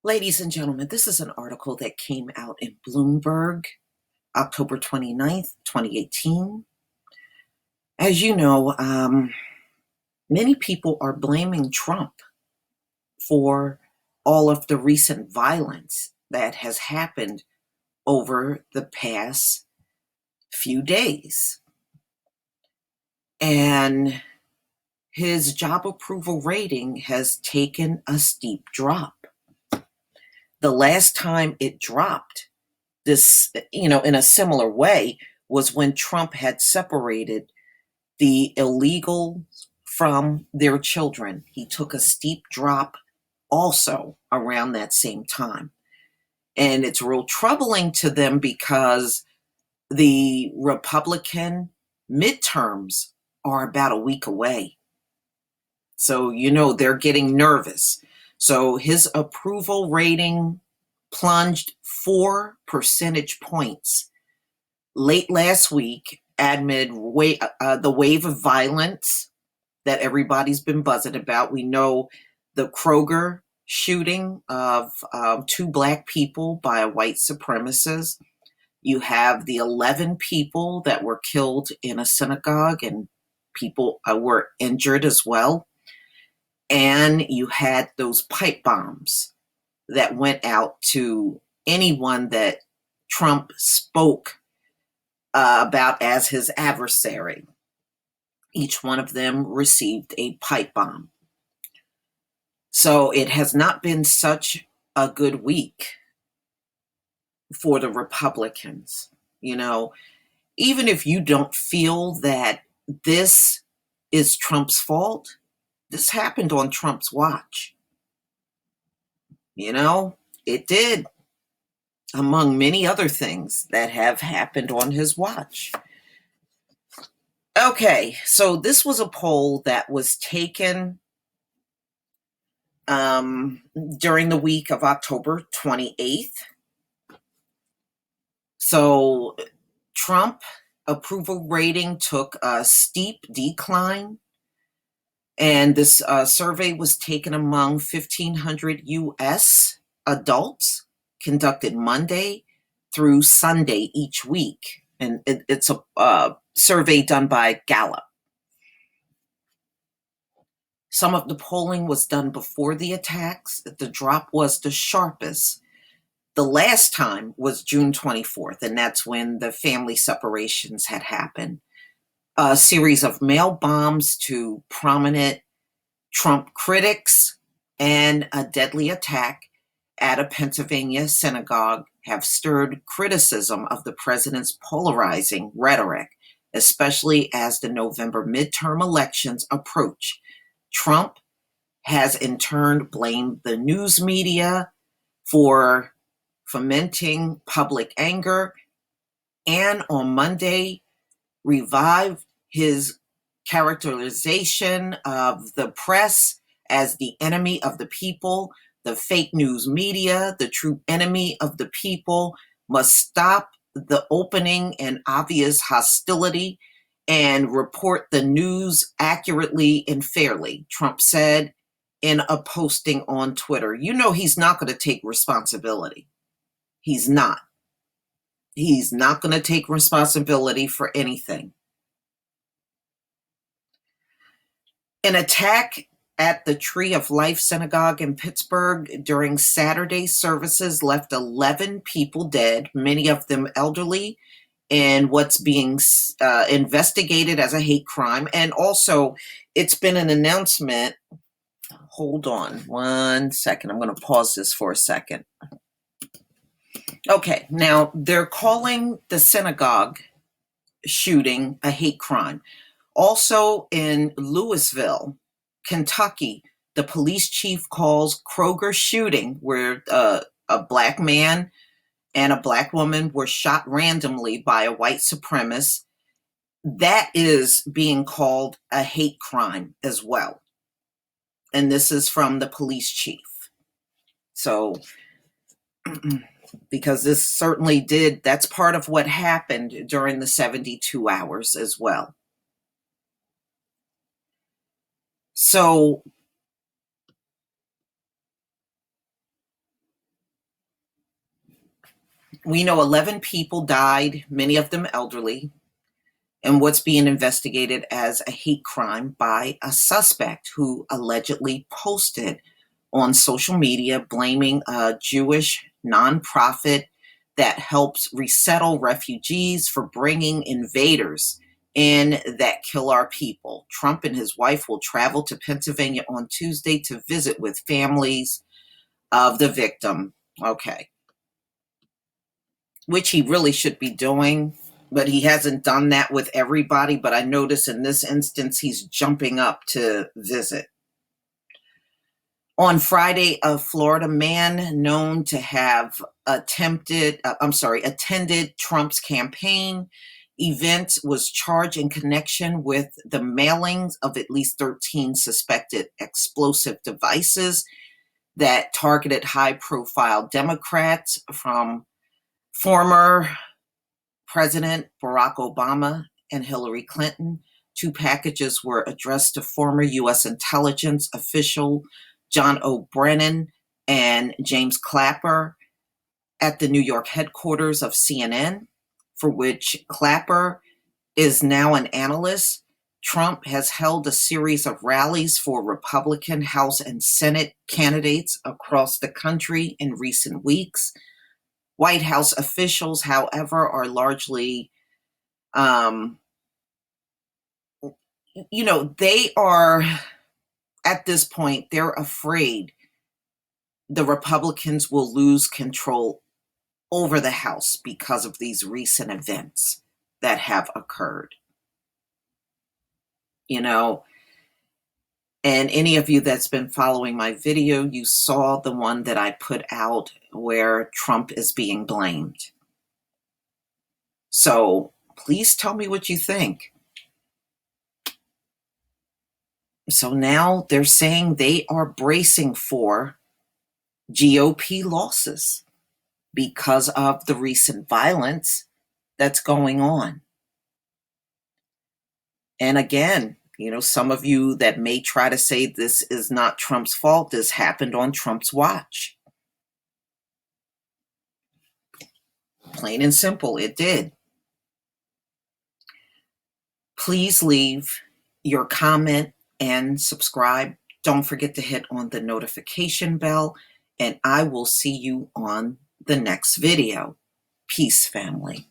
Ladies and gentlemen, this is an article that came out in Bloomberg, October 29th, 2018. As you know, many people are blaming Trump for all of the recent violence that has happened over the past few days. And his job approval rating has taken a steep drop. The last time it dropped, in a similar way, was when Trump had separated the illegals from their children. He took a steep drop also around that same time. And it's real troubling to them because the Republican midterms are about a week away. So, they're getting nervous. So his approval rating plunged 4 percentage points late last week amid the wave of violence that everybody's been buzzing about. We know the Kroger shooting of 2 Black people by a white supremacist. You have the 11 people that were killed in a synagogue, and people were injured as well. And you had those pipe bombs that went out to anyone that Trump spoke about as his adversary. Each one of them received a pipe bomb. So it has not been such a good week for the Republicans. Even if you don't feel that this is Trump's fault, this happened on Trump's watch. It did, among many other things that have happened on his watch. Okay, so this was a poll that was taken during the week of October 28th. So Trump approval rating took a steep decline. And this survey was taken among 1,500 U.S. adults, conducted Monday through Sunday each week. And it's a survey done by Gallup. Some of the polling was done before the attacks. The drop was the sharpest. The last time was June 24th, and that's when the family separations had happened. A series of mail bombs to prominent Trump critics and a deadly attack at a Pennsylvania synagogue have stirred criticism of the president's polarizing rhetoric, especially as the November midterm elections approach. Trump has in turn blamed the news media for fomenting public anger, and on Monday revived his characterization of the press as the enemy of the people. The fake news media, the true enemy of the people, must stop the opening and obvious hostility and report the news accurately and fairly, Trump said in a posting on Twitter. He's not going to take responsibility. He's not. He's not going to take responsibility for anything. An attack at the Tree of Life Synagogue in Pittsburgh during Saturday services left 11 people dead, many of them elderly, in what's being investigated as a hate crime. And also, it's been an announcement. Hold on 1 second. I'm going to pause this for a second. Okay, now they're calling the synagogue shooting a hate crime. Also in Louisville, Kentucky, the police chief calls Kroger shooting, where a Black man and a Black woman were shot randomly by a white supremacist, that is being called a hate crime as well. And this is from the police chief. So, because this certainly that's part of what happened during the 72 hours as well. So We know 11 people died, many of them elderly, in what's being investigated as a hate crime by a suspect who allegedly posted on social media blaming a Jewish nonprofit that helps resettle refugees for bringing invaders in that kill our people. Trump and his wife will travel to Pennsylvania on Tuesday to visit with families of the victim. Okay. Which he really should be doing, but he hasn't done that with everybody. But I notice in this instance, he's jumping up to visit. On Friday, a Florida man known to have attended Trump's campaign event was charged in connection with the mailings of at least 13 suspected explosive devices that targeted high-profile Democrats, from former President Barack Obama and Hillary Clinton. 2 packages were addressed to former U.S. intelligence official John O'Brien and James Clapper at the New York headquarters of CNN, for which Clapper is now an analyst. Trump has held a series of rallies for Republican House and Senate candidates across the country in recent weeks. White House officials, however, are largely, they are, at this point, they're afraid the Republicans will lose control over the House because of these recent events that have occurred. And any of you that's been following my video, you saw the one that I put out where Trump is being blamed. So please tell me what you think. So now they're saying they are bracing for GOP losses because of the recent violence that's going on. And again, some of you that may try to say this is not Trump's fault, this happened on Trump's watch. Plain and simple, it did. Please leave your comment and subscribe. Don't forget to hit on the notification bell, and I will see you on the next video. Peace, family.